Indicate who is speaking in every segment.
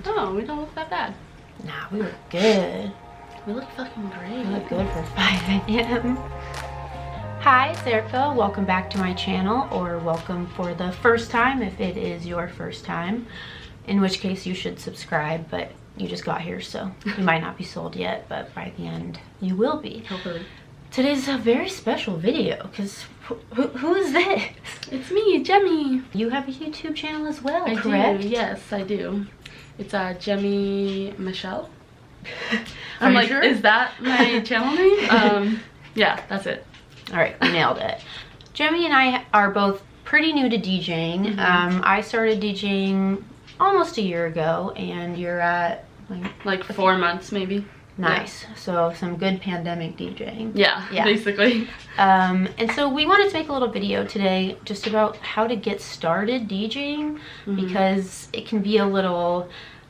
Speaker 1: Oh, we don't look that bad.
Speaker 2: Nah, we look good.
Speaker 1: We look fucking great.
Speaker 2: We look good for 5 a.m. Hi, it's Erika. Welcome back to my channel, or welcome for the first time if it is your first time. In which case you should subscribe, but you just got here, so you might not be sold yet, but by the end you will be.
Speaker 1: Hopefully.
Speaker 2: Today's a very special video, because who is this?
Speaker 1: It's me, Jemmy.
Speaker 2: You have a YouTube channel as well,
Speaker 1: I
Speaker 2: correct?
Speaker 1: do, yes, I do. It's Jemmy Michelle.
Speaker 2: Are
Speaker 1: I'm
Speaker 2: you
Speaker 1: like,
Speaker 2: sure?
Speaker 1: is that my channel name? Yeah, that's it.
Speaker 2: All right, we nailed it. Jemmy and I are both pretty new to DJing. I started DJing almost a year ago, and you're at
Speaker 1: like 4 months maybe.
Speaker 2: Nice. Yeah. So some good pandemic DJing.
Speaker 1: Yeah, basically.
Speaker 2: And so we wanted to make a little video today just about how to get started DJing, because it can be a little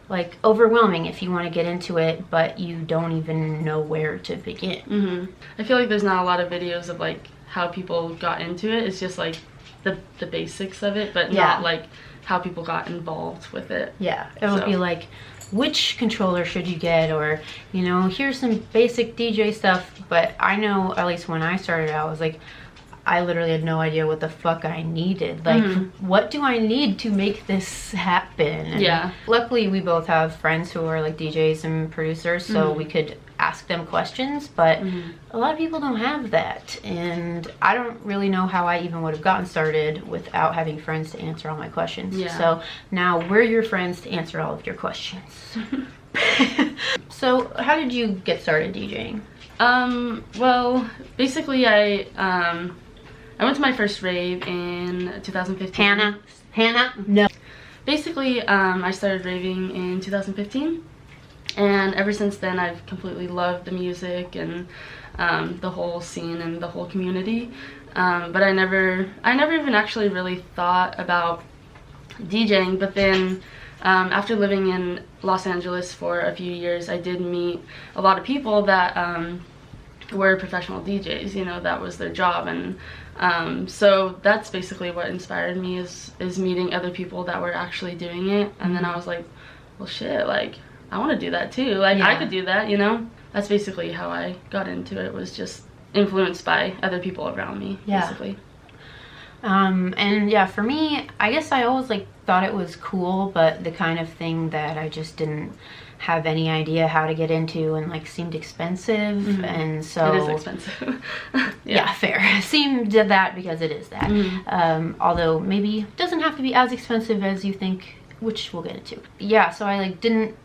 Speaker 2: like overwhelming if you want to get into it, but you don't even know where to begin.
Speaker 1: I feel like there's not a lot of videos of like how people got into it. It's just like the basics of it, but not like how people got involved with it.
Speaker 2: Yeah, it would be like, which controller should you get, or, you know, here's some basic DJ stuff. But I know, at least when I started out, I was like, I literally had no idea what the fuck I needed. Like, what do I need to make this happen? And luckily, we both have friends who are like DJs and producers, so we could ask them questions, but a lot of people don't have that. And I don't really know how I even would have gotten started without having friends to answer all my questions. So now we're your friends to answer all of your questions. So how did you get started DJing?
Speaker 1: Well, basically I went to my first rave in 2015.
Speaker 2: Hannah? No.
Speaker 1: Basically, I started raving in 2015, and ever since then I've completely loved the music and the whole scene and the whole community. But I never even actually really thought about DJing. But then after living in Los Angeles for a few years, I did meet a lot of people that were professional DJs. You know, that was their job, and so that's basically what inspired me, is meeting other people that were actually doing it. And then I was like, well shit, like I want to do that too, like I could do that, you know. That's basically how I got into it, was just influenced by other people around me, basically.
Speaker 2: And yeah, for me, I guess I always like thought it was cool, but the kind of thing that I just didn't have any idea how to get into, and like seemed expensive. And so
Speaker 1: it is expensive.
Speaker 2: yeah, fair. Seemed that, because it is that. Although maybe it doesn't have to be as expensive as you think, which we'll get into. Yeah, so I like didn't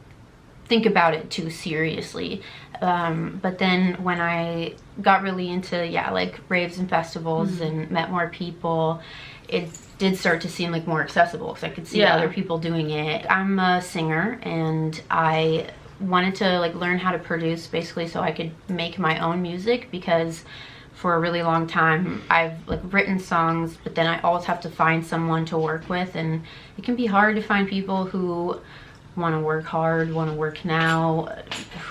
Speaker 2: think about it too seriously. But then when I got really into like raves and festivals and met more people, it did start to seem like more accessible, because I could see other people doing it. I'm a singer, and I wanted to like learn how to produce, basically, so I could make my own music, because for a really long time I've like written songs, but then I always have to find someone to work with, and it can be hard to find people who want to work hard, want to work now,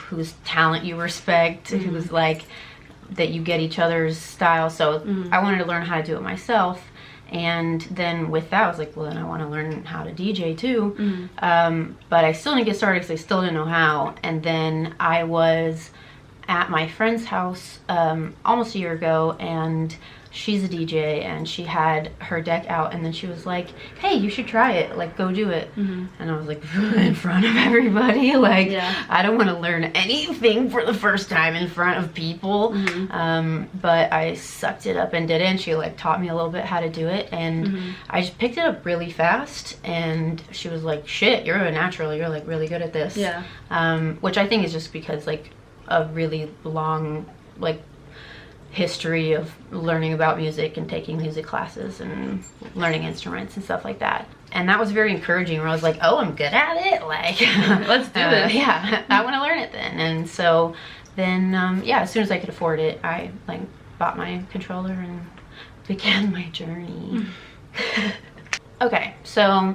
Speaker 2: whose talent you respect, who's like that you get each other's style. So I wanted to learn how to do it myself. And then with that, I was like, well, then I want to learn how to DJ too. But I still didn't get started because I still didn't know how. And then I was at my friend's house almost a year ago, and she's a DJ, and she had her deck out, and then she was like, hey, you should try it, like go do it. And I was like, in front of everybody, like I don't want to learn anything for the first time in front of people. But I sucked it up and did it, and she like taught me a little bit how to do it, and I just picked it up really fast. And she was like, shit, you're a natural, you're like really good at this. Which I think is just because like a really long like history of learning about music and taking music classes and learning instruments and stuff like that. And that was very encouraging, where I was like, oh, I'm good at it, like
Speaker 1: let's do this.
Speaker 2: Yeah, I want to learn it then. And so then as soon as I could afford it, I like bought my controller and began my journey. Okay, so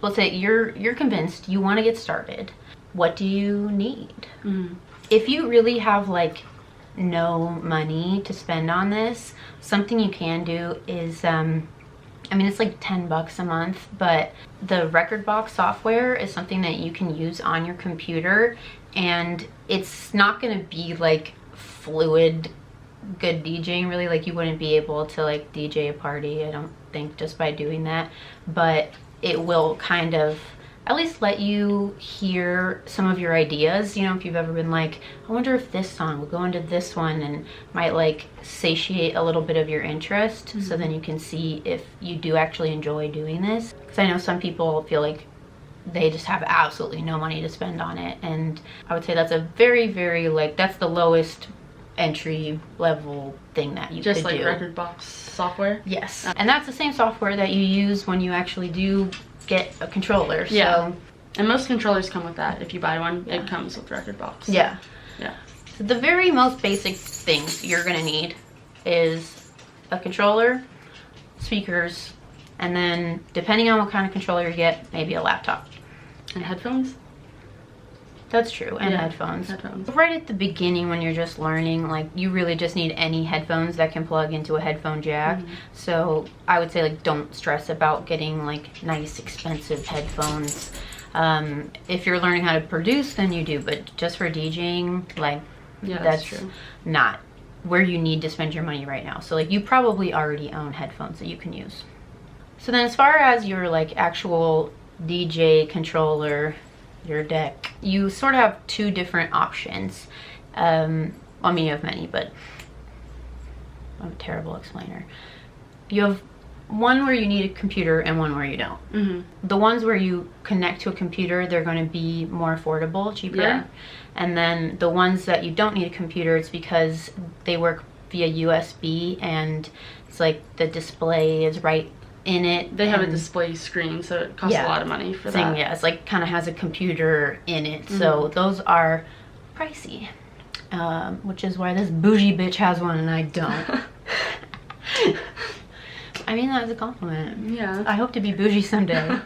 Speaker 2: let's say you're convinced you want to get started. What do you need? If you really have like no money to spend on this, something you can do is I mean, it's like $10 a month, but the record box software is something that you can use on your computer, and it's not going to be like fluid good DJing really. Like, you wouldn't be able to like DJ a party, I don't think, just by doing that, but it will kind of at least let you hear some of your ideas. You know, if you've ever been like, I wonder if this song will go into this one, and might like satiate a little bit of your interest. So then you can see if you do actually enjoy doing this. Because I know some people feel like they just have absolutely no money to spend on it, and I would say that's a very, very, like, that's the lowest entry level thing that you could do.
Speaker 1: Just like record box software?
Speaker 2: Yes. And that's the same software that you use when you actually do get a controller.
Speaker 1: Yeah.
Speaker 2: So,
Speaker 1: and most controllers come with that. If you buy one, it comes with record box.
Speaker 2: Yeah.
Speaker 1: Yeah.
Speaker 2: So the very most basic things you're gonna need is a controller, speakers, and then depending on what kind of controller you get, maybe a laptop.
Speaker 1: And headphones?
Speaker 2: That's true, and headphones. Right at the beginning when you're just learning, like, you really just need any headphones that can plug into a headphone jack. So I would say, like, don't stress about getting like nice expensive headphones. If you're learning how to produce, then you do, but just for DJing, like, that's
Speaker 1: true.
Speaker 2: Not where you need to spend your money right now. So like, you probably already own headphones that you can use. So then as far as your like actual DJ controller, your deck, you sort of have two different options. I mean, you have many, but I'm a terrible explainer. You have one where you need a computer and one where you don't. The ones where you connect to a computer, they're going to be more affordable, cheaper.
Speaker 1: Yeah.
Speaker 2: And then the ones that you don't need a computer, it's because they work via USB, and it's like the display is right in it.
Speaker 1: They have a display screen, so it costs a lot of money for that.
Speaker 2: Yeah, it's like kind of has a computer in it. So those are pricey, which is why this bougie bitch has one and I don't. I mean that as a compliment.
Speaker 1: Yeah.
Speaker 2: I hope to be bougie someday.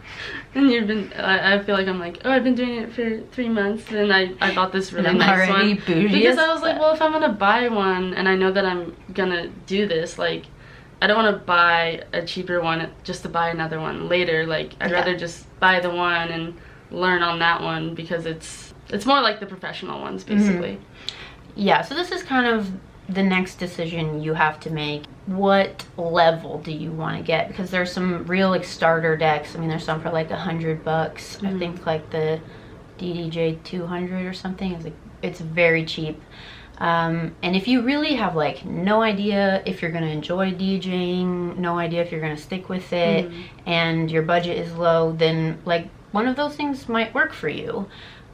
Speaker 1: And you've been, I feel like I'm like, oh, I've been doing it for 3 months, and I bought this really nice one.
Speaker 2: Bougie,
Speaker 1: because I was like, well, if I'm gonna buy one and I know that I'm gonna do this, like, I don't want to buy a cheaper one just to buy another one later. Like, I'd rather just buy the one and learn on that one, because it's more like the professional ones, basically.
Speaker 2: Yeah, so this is kind of the next decision you have to make. What level do you want to get? Because there's some real like starter decks. I mean, there's some for like $100. I think like the DDJ 200 or something is like, it's very cheap. And if you really have like no idea if you're gonna enjoy DJing, no idea if you're gonna stick with it, and your budget is low, then like one of those things might work for you.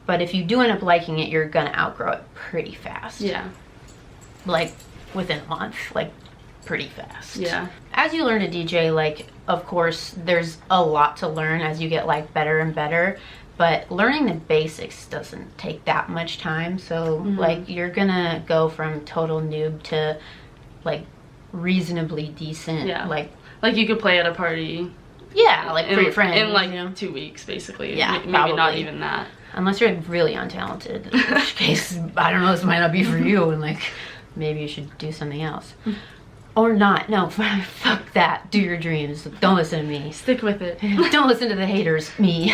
Speaker 2: But if you do end up liking it, you're gonna outgrow it pretty fast.
Speaker 1: Yeah.
Speaker 2: Like within a month, like pretty fast.
Speaker 1: Yeah.
Speaker 2: As you learn to DJ, like, of course, there's a lot to learn as you get like better and better. But learning the basics doesn't take that much time. So like, you're gonna go from total noob to like reasonably decent.
Speaker 1: Yeah.
Speaker 2: Like
Speaker 1: you could play at a party.
Speaker 2: Yeah, like for your friends.
Speaker 1: In like,
Speaker 2: you know?
Speaker 1: 2 weeks, basically.
Speaker 2: Yeah,
Speaker 1: maybe
Speaker 2: probably.
Speaker 1: not even that.
Speaker 2: Unless you're like, really untalented, in which case, I don't know, this might not be for you, and like, maybe you should do something else. Or not. No, fuck that. Do your dreams. Don't listen to me.
Speaker 1: Stick with it.
Speaker 2: Don't listen to the haters, me.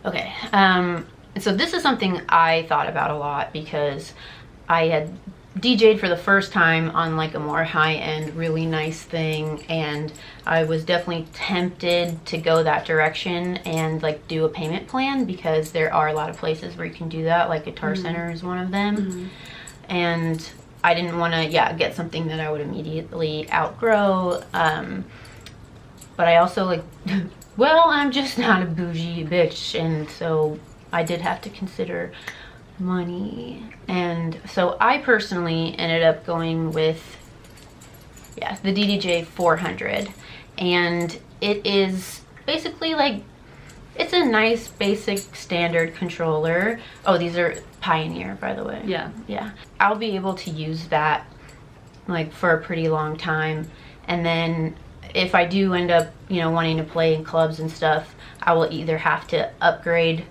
Speaker 2: Okay, so this is something I thought about a lot, because I had DJ'd for the first time on like a more high-end, really nice thing, and I was definitely tempted to go that direction and like do a payment plan, because there are a lot of places where you can do that, like Guitar Center is one of them. And I didn't want to, get something that I would immediately outgrow, but I also like, well, I'm just not a bougie bitch, and so I did have to consider money. And so I personally ended up going with the DDJ 400, and it is basically like, it's a nice basic standard controller. Oh, these are Pioneer, by the way. Yeah, I'll be able to use that like for a pretty long time, and then if I do end up, wanting to play in clubs and stuff, I will either have to upgrade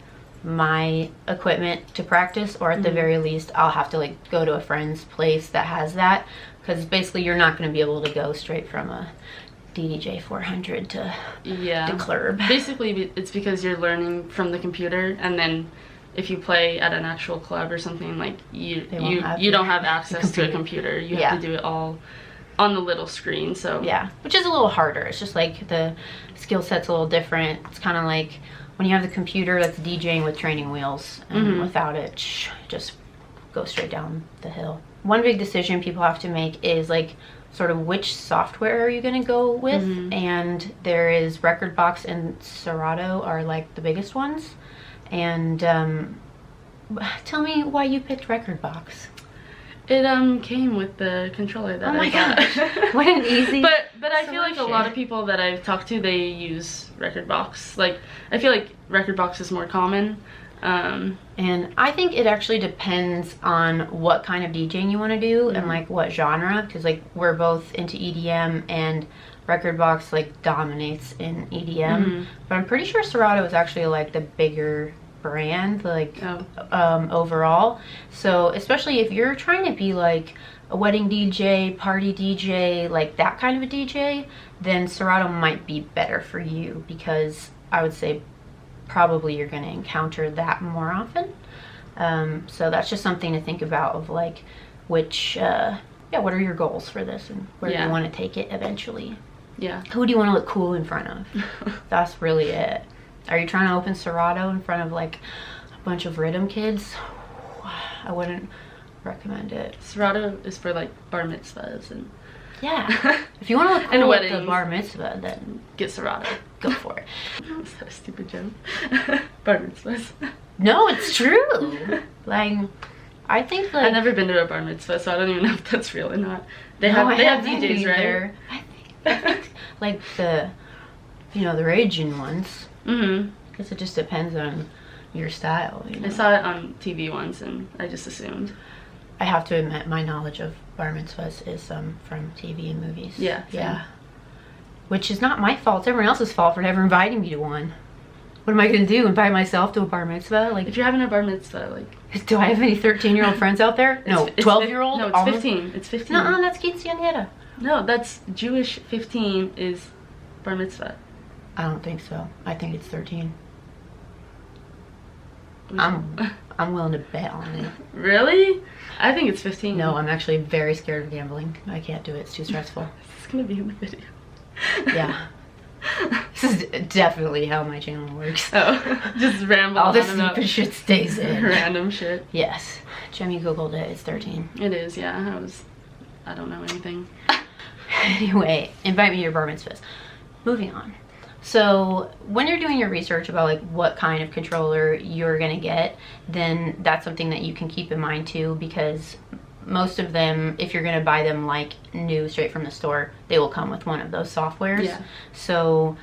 Speaker 2: my equipment to practice, or at the very least I'll have to like go to a friend's place that has that, because basically you're not going to be able to go straight from a DDJ 400 to
Speaker 1: Yeah.
Speaker 2: curb.
Speaker 1: Basically, it's because you're learning from the computer, and then if you play at an actual club or something, like you don't have access to a computer. You have to do it all on the little screen. So
Speaker 2: yeah, which is a little harder. It's just like the skill set's a little different. It's kind of like when you have the computer that's DJing with training wheels, and without it, just go straight down the hill. One big decision people have to make is like sort of which software are you going to go with, and there is Rekordbox and Serato are like the biggest ones. And tell me why you picked Rekordbox.
Speaker 1: It came with the controller that I got.
Speaker 2: Gosh, what an easy
Speaker 1: But I feel like a lot of people that I've talked to, they use Rekordbox. Like, I feel like Rekordbox is more common.
Speaker 2: And I think it actually depends on what kind of DJing you want to do and like what genre, because like we're both into EDM and Rekordbox like dominates in EDM, but I'm pretty sure Serato is actually like the bigger brand, like overall. So especially if you're trying to be like a wedding DJ, party DJ, like that kind of a DJ, then Serato might be better for you, because I would say probably you're going to encounter that more often. So that's just something to think about, of like which what are your goals for this, and where do you want to take it eventually. Who do you want to look cool in front of? That's really it. Are you trying to open Serato in front of like a bunch of rhythm kids? I wouldn't recommend it.
Speaker 1: Serato is for like bar mitzvahs and
Speaker 2: if you want to look cool
Speaker 1: and
Speaker 2: at the bar mitzvah, then
Speaker 1: get Serato.
Speaker 2: Go for it.
Speaker 1: Is that a stupid joke? Bar mitzvahs.
Speaker 2: No, it's true. Like, I think like
Speaker 1: I've never been to a bar mitzvah, so I don't even know if that's real or not. They have DJs, right?
Speaker 2: I think like the the raging ones. Because it just depends on your style.
Speaker 1: I saw it on TV once, and I just assumed.
Speaker 2: I have to admit, my knowledge of bar mitzvahs is from TV and movies.
Speaker 1: Yeah.
Speaker 2: Which is not my fault. It's everyone else's fault for never inviting me to one. What am I going to do? Invite myself to a bar mitzvah? Like,
Speaker 1: if you're having a bar mitzvah, like,
Speaker 2: do I have any 13-year-old friends out there? No, 12-year-old.
Speaker 1: No, it's 15. It's 15.
Speaker 2: No, that's quinceañera.
Speaker 1: No, that's Jewish. 15 is bar mitzvah.
Speaker 2: I don't think so. I think it's 13. I'm willing to bet on it.
Speaker 1: Really? I think it's 15.
Speaker 2: No, I'm actually very scared of gambling. I can't do it. It's too stressful.
Speaker 1: This is gonna be in the video.
Speaker 2: Yeah. This is definitely how my channel works.
Speaker 1: Oh, just ramble.
Speaker 2: All this stupid shit stays in.
Speaker 1: Random shit.
Speaker 2: Yes. Jimmy Googled it. It's 13.
Speaker 1: It is, yeah. I don't know anything.
Speaker 2: Anyway, invite me to your bar mitzvahs. Moving on. So when you're doing your research about like what kind of controller you're gonna get, then that's something that you can keep in mind too, because most of them, if you're gonna buy them like new straight from the store, they will come with one of those softwares.
Speaker 1: Yeah.
Speaker 2: So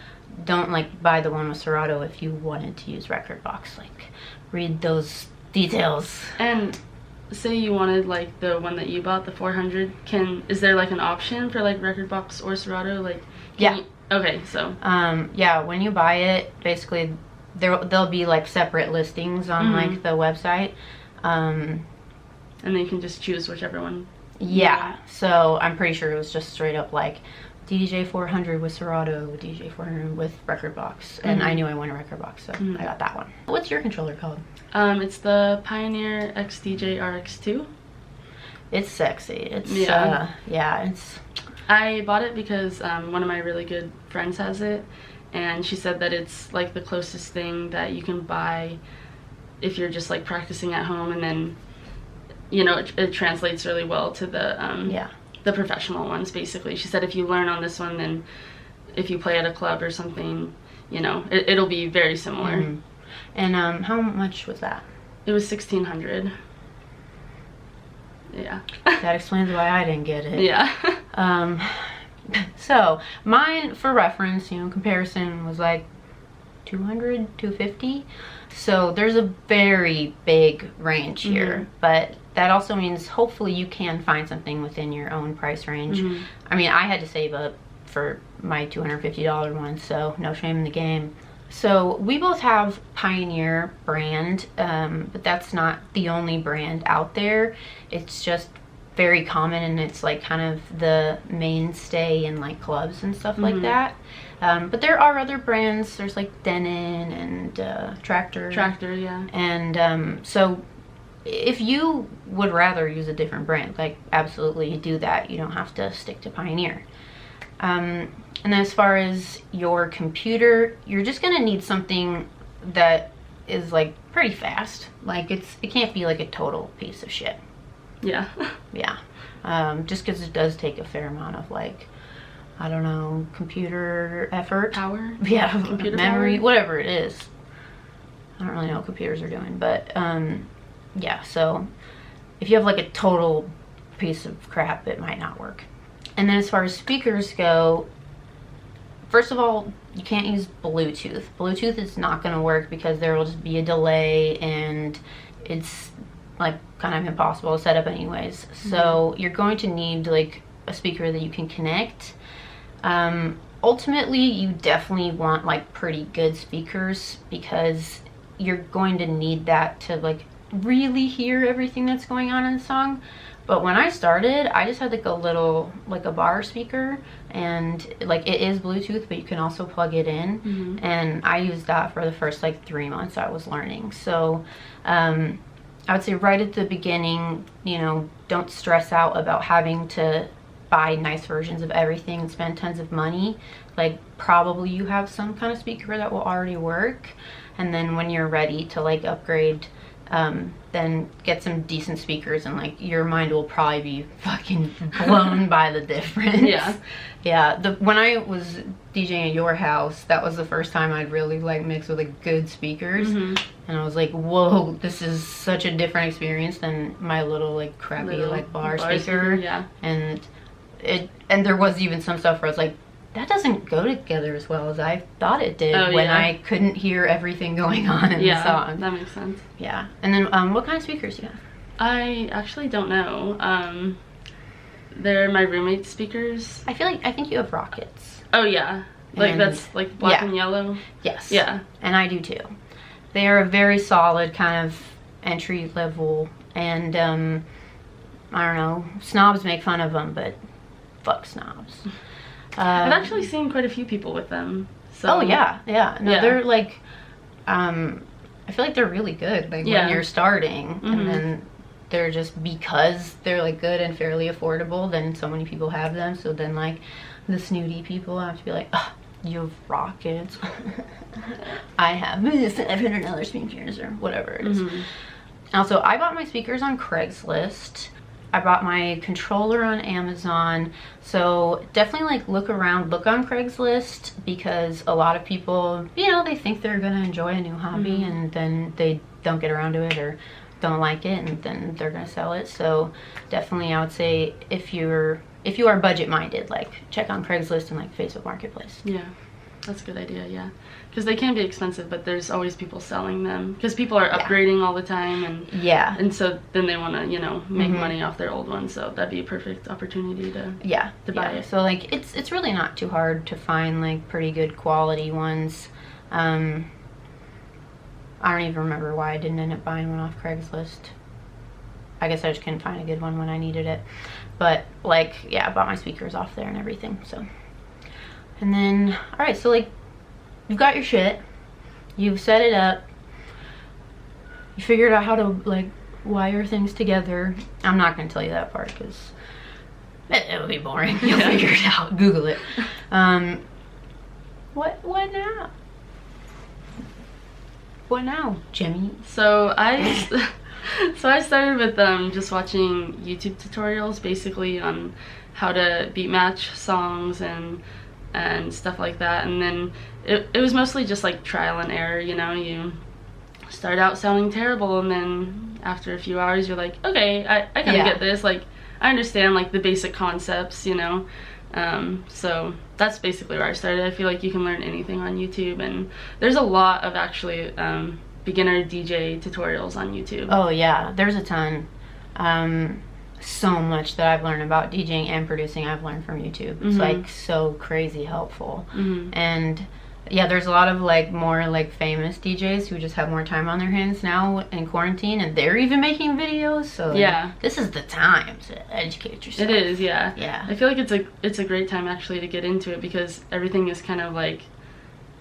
Speaker 2: don't like buy the one with Serato if you wanted to use Rekordbox. Like, read those details.
Speaker 1: And say you wanted like the one that you bought, the 400, is there like an option for like Rekordbox or Serato? Like, okay, so
Speaker 2: yeah, when you buy it, basically there'll be like separate listings on like the website,
Speaker 1: and then you can just choose whichever one.
Speaker 2: So I'm pretty sure it was just straight up like DJ 400 with Serato, DJ 400 with Rekordbox, and I knew I wanted Rekordbox, so I got that one. What's your controller called?
Speaker 1: It's the Pioneer XDJ RX2.
Speaker 2: It's sexy. It's it's.
Speaker 1: I bought it because one of my really good friends has it, and she said that it's like the closest thing that you can buy if you're just like practicing at home, and then it translates really well to the professional ones. Basically, she said if you learn on this one, then if you play at a club or something, it'll be very similar.
Speaker 2: And how much was that?
Speaker 1: It was $1,600. Yeah.
Speaker 2: That explains why I didn't get it.
Speaker 1: Yeah.
Speaker 2: So mine, for reference, comparison was like $200, $250. So there's a very big range here, but that also means hopefully you can find something within your own price range. I mean, I had to save up for my $250 one, so no shame in the game. So we both have Pioneer brand, but that's not the only brand out there. It's just very common, and it's like kind of the mainstay in like clubs and stuff like that. But there are other brands. There's like Denon and Tractor.
Speaker 1: Yeah.
Speaker 2: And so if you would rather use a different brand, like absolutely do that. You don't have to stick to Pioneer. And then as far as your computer, you're just gonna need something that is like pretty fast. Like it can't be like a total piece of shit.
Speaker 1: Yeah.
Speaker 2: Yeah. Just because it does take a fair amount of like, I don't know, computer effort.
Speaker 1: Power?
Speaker 2: Yeah,
Speaker 1: Computer
Speaker 2: memory,
Speaker 1: power?
Speaker 2: whatever it is. I don't really know what computers are doing, but yeah, so if you have like a total piece of crap, it might not work. And then as far as speakers go, first of all, you can't use Bluetooth. Bluetooth is not going to work because there will just be a delay, and it's like kind of impossible to set up anyways. So you're going to need like a speaker that you can connect. Ultimately, you definitely want like pretty good speakers because you're going to need that to like really hear everything that's going on in the song. But when I started, I just had like a little, like a bar speaker, and like it is Bluetooth, but you can also plug it in. And I used that for the first like 3 months I was learning. So I would say right at the beginning, you know, don't stress out about having to buy nice versions of everything and spend tons of money. Like probably you have some kind of speaker that will already work. And then when you're ready to like upgrade, then get some decent speakers, and like your mind will probably be fucking blown by the difference. Yeah. When I was DJing at your house, that was the first time I'd really like mixed with like good speakers, and I was like, whoa, this is such a different experience than my little like crappy like bar speaker.
Speaker 1: Yeah.
Speaker 2: And there was even some stuff where I was like, that doesn't go together as well as I thought it did when I couldn't hear everything going on in the song.
Speaker 1: Yeah, that makes sense.
Speaker 2: Yeah. And then what kind of speakers do you have?
Speaker 1: I actually don't know. They're my roommate's speakers.
Speaker 2: I think you have Rockets.
Speaker 1: Oh yeah. Like
Speaker 2: And
Speaker 1: that's like black and yellow.
Speaker 2: Yes.
Speaker 1: Yeah.
Speaker 2: And I do too. They are a very solid kind of entry level, and I don't know, snobs make fun of them, but fuck snobs.
Speaker 1: I've actually seen quite a few people with them. So.
Speaker 2: Oh yeah. No, they're like, I feel like they're really good. Like when you're starting, and then they're just, because they're like good and fairly affordable, then so many people have them. So then like the snooty people have to be like, oh, you have Rockets. I have $700 speakers or whatever it is. Also, I bought my speakers on Craigslist. I bought my controller on Amazon. So definitely like look around, look on Craigslist, because a lot of people, you know, they think they're gonna enjoy a new hobby and then they don't get around to it or don't like it, and then they're gonna sell it. So definitely I would say if you are budget minded, like check on Craigslist and like Facebook Marketplace.
Speaker 1: Yeah, that's a good idea. Yeah, because they can be expensive, but there's always people selling them because people are upgrading all the time, and so then they want to, you know, make money off their old ones. So that'd be a perfect opportunity to buy it.
Speaker 2: So like it's really not too hard to find like pretty good quality ones. I don't even remember why I didn't end up buying one off Craigslist. I guess I just couldn't find a good one when I needed it. But like, yeah, I bought my speakers off there and everything. So, and then, all right, so like, you've got your shit, you've set it up, you figured out how to like wire things together. I'm not gonna tell you that part because it would be boring. You'll figure it out. Google it. What now? What now, Jimmy?
Speaker 1: So I started with just watching YouTube tutorials basically on how to beat match songs and stuff like that, and then it was mostly just like trial and error, you know. You start out sounding terrible, and then after a few hours you're like, okay, I kind of get this, like I understand like the basic concepts, you know. So that's basically where I started. I feel like you can learn anything on YouTube, and there's a lot of actually beginner DJ tutorials on YouTube.
Speaker 2: Oh yeah, there's a ton. So much that I've learned about DJing and producing I've learned from YouTube. It's like so crazy helpful. And Yeah, there's a lot of like more like famous DJs who just have more time on their hands now in quarantine, and they're even making videos. So like, this is the time to educate yourself.
Speaker 1: It is, yeah.
Speaker 2: Yeah.
Speaker 1: I feel like it's a great time actually to get into it because everything is kind of like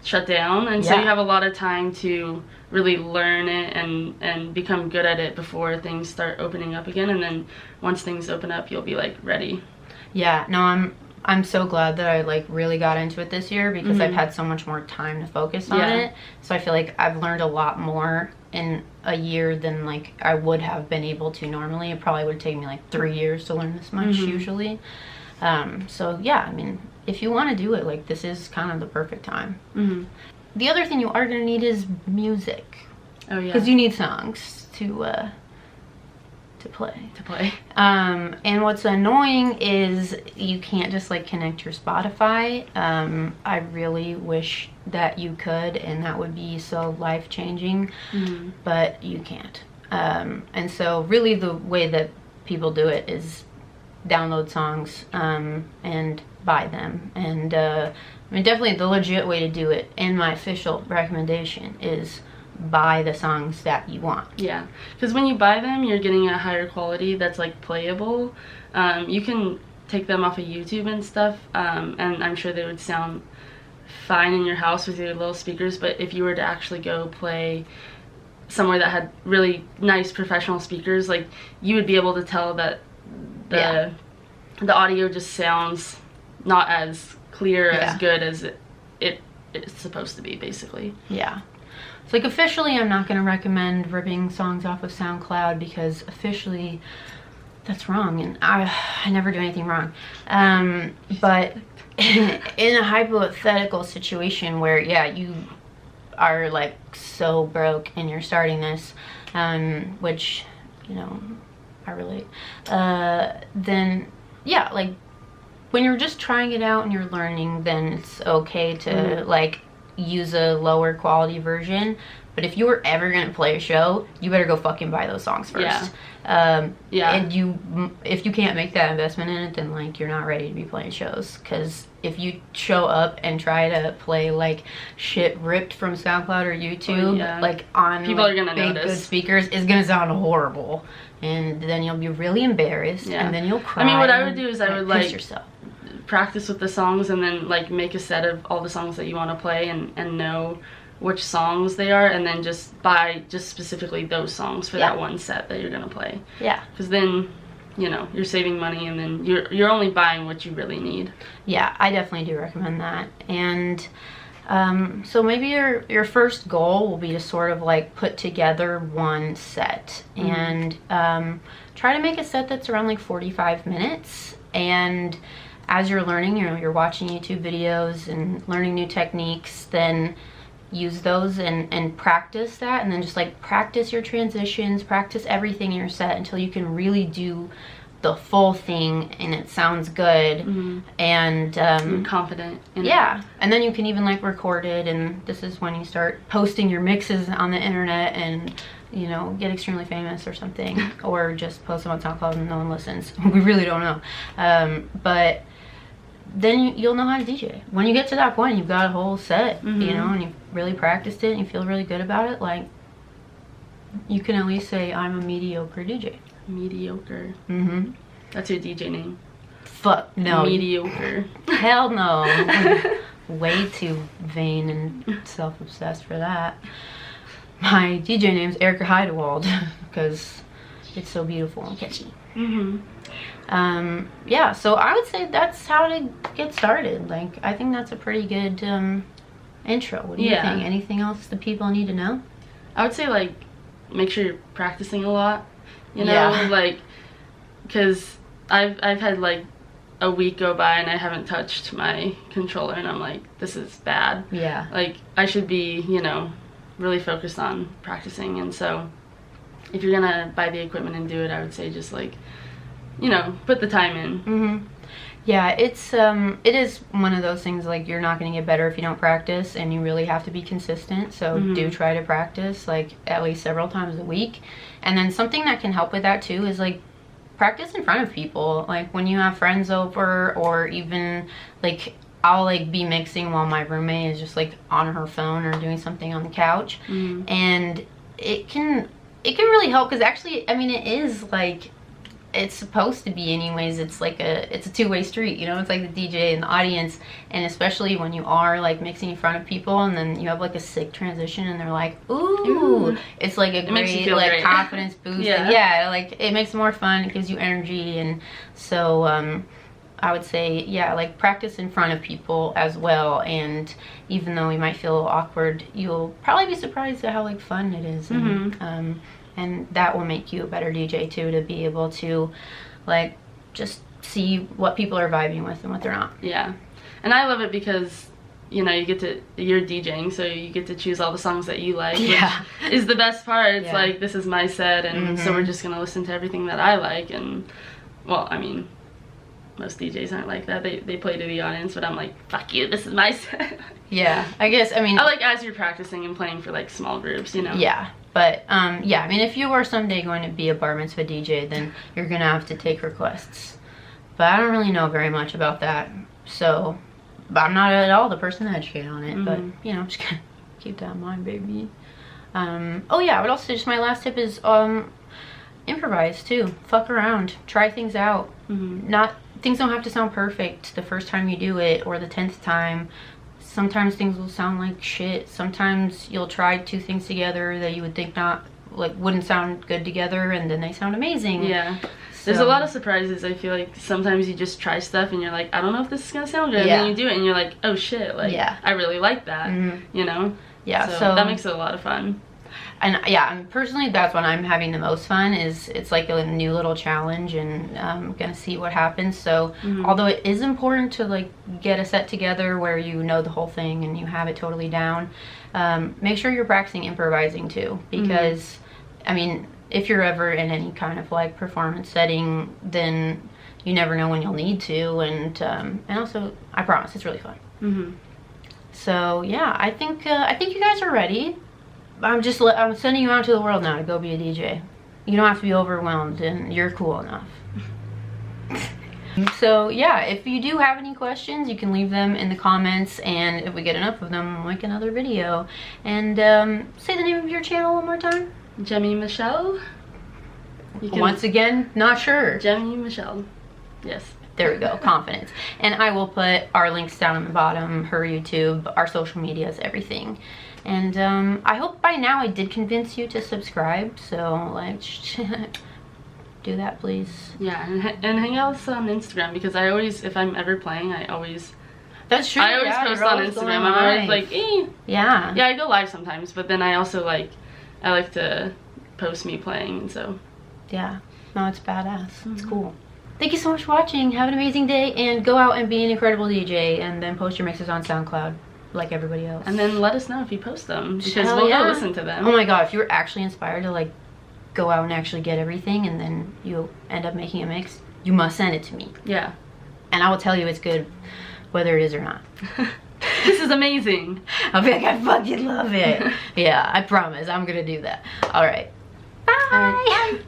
Speaker 1: shut down, and so you have a lot of time to really learn it and become good at it before things start opening up again. And then once things open up, you'll be like ready.
Speaker 2: Yeah. No, I'm so glad that I like really got into it this year because I've had so much more time to focus on it. So I feel like I've learned a lot more in a year than like I would have been able to normally. It probably would take me like 3 years to learn this much usually. So yeah, I mean, if you want to do it, like this is kind of the perfect time. The other thing you are going to need is music.
Speaker 1: Oh yeah.
Speaker 2: Because you need songs to play. And what's annoying is you can't just like connect your Spotify. I really wish that you could, and that would be so life-changing, but you can't. And so really the way that people do it is download songs and buy them. And I mean, definitely the legit way to do it, and my official recommendation is buy the songs that you want.
Speaker 1: Yeah, because when you buy them, you're getting a higher quality that's like playable. You can take them off of YouTube and stuff, and I'm sure they would sound fine in your house with your little speakers, but if you were to actually go play somewhere that had really nice professional speakers, like you would be able to tell that the audio just sounds not as clear, as good as it's supposed to be, basically.
Speaker 2: Yeah. So like officially I'm not going to recommend ripping songs off of SoundCloud because officially that's wrong, and I never do anything wrong. But in a hypothetical situation where you are like so broke and you're starting this, which, you know, I relate, then yeah, like when you're just trying it out and you're learning, then it's okay to like use a lower quality version. But if you were ever gonna play a show, you better go fucking buy those songs first. And if you can't make that investment in it, then like you're not ready to be playing shows. Because if you show up and try to play like shit ripped from SoundCloud or YouTube, like on
Speaker 1: people
Speaker 2: like,
Speaker 1: are gonna
Speaker 2: big
Speaker 1: notice.
Speaker 2: Good speakers, it's gonna sound horrible, and then you'll be really embarrassed, and then you'll cry.
Speaker 1: I mean, what I would do is I would like
Speaker 2: yourself.
Speaker 1: Practice with the songs, and then like make a set of all the songs that you want to play and know which songs they are, and then just buy just specifically those songs for that one set that you're gonna play. Yeah. Because then, you know, you're saving money, and then you're only buying what you really need.
Speaker 2: Yeah, I definitely do recommend that. And so maybe your first goal will be to sort of like put together one set and try to make a set that's around like 45 minutes. And as you're learning, you know, you're watching YouTube videos and learning new techniques, then use those and practice that, and then just like practice your transitions, practice everything in your set until you can really do the full thing and it sounds good. And
Speaker 1: you're confident in
Speaker 2: it. And then you can even like record it, and this is when you start posting your mixes on the internet and, you know, get extremely famous or something, or just post them on SoundCloud and no one listens. We really don't know. But then you'll know how to DJ. When you get to that point, you've got a whole set, you know, and you've really practiced it and you feel really good about it. Like, you can at least say, I'm a mediocre DJ.
Speaker 1: Mediocre. That's your DJ name.
Speaker 2: Fuck no.
Speaker 1: Mediocre.
Speaker 2: Hell no. Way too vain and self-obsessed for that. My DJ name's Erika Heidewald because it's so beautiful and catchy. Yeah, so I would say that's how to get started. Like, I think that's a pretty good intro. What do you think? Anything else the people need to know?
Speaker 1: I would say, like, make sure you're practicing a lot, you know, like, because I've had like a week go by and I haven't touched my controller, and I'm like, this is bad. Like, I should be, you know, really focused on practicing. And so if you're gonna buy the equipment and do it, I would say just like, you know, put the time in. Yeah, it is one of those things, like, you're not going to get better if you don't practice, and you really have to be consistent. So do try to practice like at least several times a week. And then something that can help with that too is like practice in front of people. Like when you have friends over, or even like
Speaker 2: I'll like be mixing while my roommate is just like on her phone or doing something on the couch. And it can really help, because actually, I mean, it is like, it's supposed to be anyways. It's like it's a two-way street, you know. It's like the DJ and the audience, and especially when you are like mixing in front of people and then you have like a sick transition and they're like, ooh. It's like a great like great. Confidence boost. Yeah, like it makes it more fun, it gives you energy. And so I would say, yeah, like practice in front of people as well. And even though you might feel awkward, you'll probably be surprised at how like fun it is. And that will make you a better DJ too, to be able to like just see what people are vibing with and what they're not.
Speaker 1: Yeah. And I love it because, you know, you're DJing, so you get to choose all the songs that you like, which is the best part. It's like, this is my set, and so we're just gonna listen to everything that I like. And well, I mean, most DJs aren't like that. They play to the audience, but I'm like, fuck you, this is my set.
Speaker 2: Yeah, I guess, I mean,
Speaker 1: I like as you're practicing and playing for like small groups, you know.
Speaker 2: Yeah. But, yeah, I mean, if you are someday going to be a bar mitzvah DJ, then you're going to have to take requests. But I don't really know very much about that. So, but I'm not at all the person to educate on it. But, you know, I'm just going to keep that in mind, baby. Oh, yeah, I would also say just my last tip is improvise, too. Fuck around. Try things out. Things don't have to sound perfect the first time you do it or the 10th time. Sometimes things will sound like shit. Sometimes you'll try two things together that you would think wouldn't sound good together, and then they sound amazing. Yeah. So,
Speaker 1: there's a lot of surprises. I feel like sometimes you just try stuff and you're like, I don't know if this is gonna sound good. And then you do it and you're like, oh shit, like I really like that. You know? Yeah. So that makes it a lot of fun.
Speaker 2: And yeah, and personally, that's when I'm having the most fun. It's like a new little challenge, and I'm gonna see what happens. So although it is important to like get a set together where you know the whole thing and you have it totally down, make sure you're practicing improvising too, because I mean, if you're ever in any kind of like performance setting, then you never know when you'll need to. And also, I promise, it's really fun. So yeah, I think you guys are ready. I'm sending you out to the world now to go be a DJ. You don't have to be overwhelmed, and you're cool enough. So yeah, if you do have any questions, you can leave them in the comments, and if we get enough of them, we'll make another video. And say the name of your channel one more time.
Speaker 1: Jemmy Michelle.
Speaker 2: Once again, not sure.
Speaker 1: Jemmy Michelle. Yes.
Speaker 2: There we go, confidence. And I will put our links down on the bottom, her YouTube, our social medias, everything. And I hope by now I did convince you to subscribe, so like, do that please.
Speaker 1: Yeah, and hang out with us on Instagram, because I always, if I'm ever playing,
Speaker 2: That's true.
Speaker 1: I always post on Instagram. I'm always like, Yeah, I go live sometimes, but then I also I like to post me playing, and so.
Speaker 2: Yeah, no, it's badass. It's cool. Thank you so much for watching. Have an amazing day, and go out and be an incredible DJ, and then post your mixes on SoundCloud like everybody else.
Speaker 1: And then let us know if you post them, because we'll go listen to them.
Speaker 2: Oh my god, if you're actually inspired to like go out and actually get everything, and then you end up making a mix, you must send it to me. Yeah. And I will tell you it's good whether it is or not.
Speaker 1: This is amazing.
Speaker 2: I'll be like, I fucking love it. Yeah, I promise I'm gonna do that. Alright. Bye.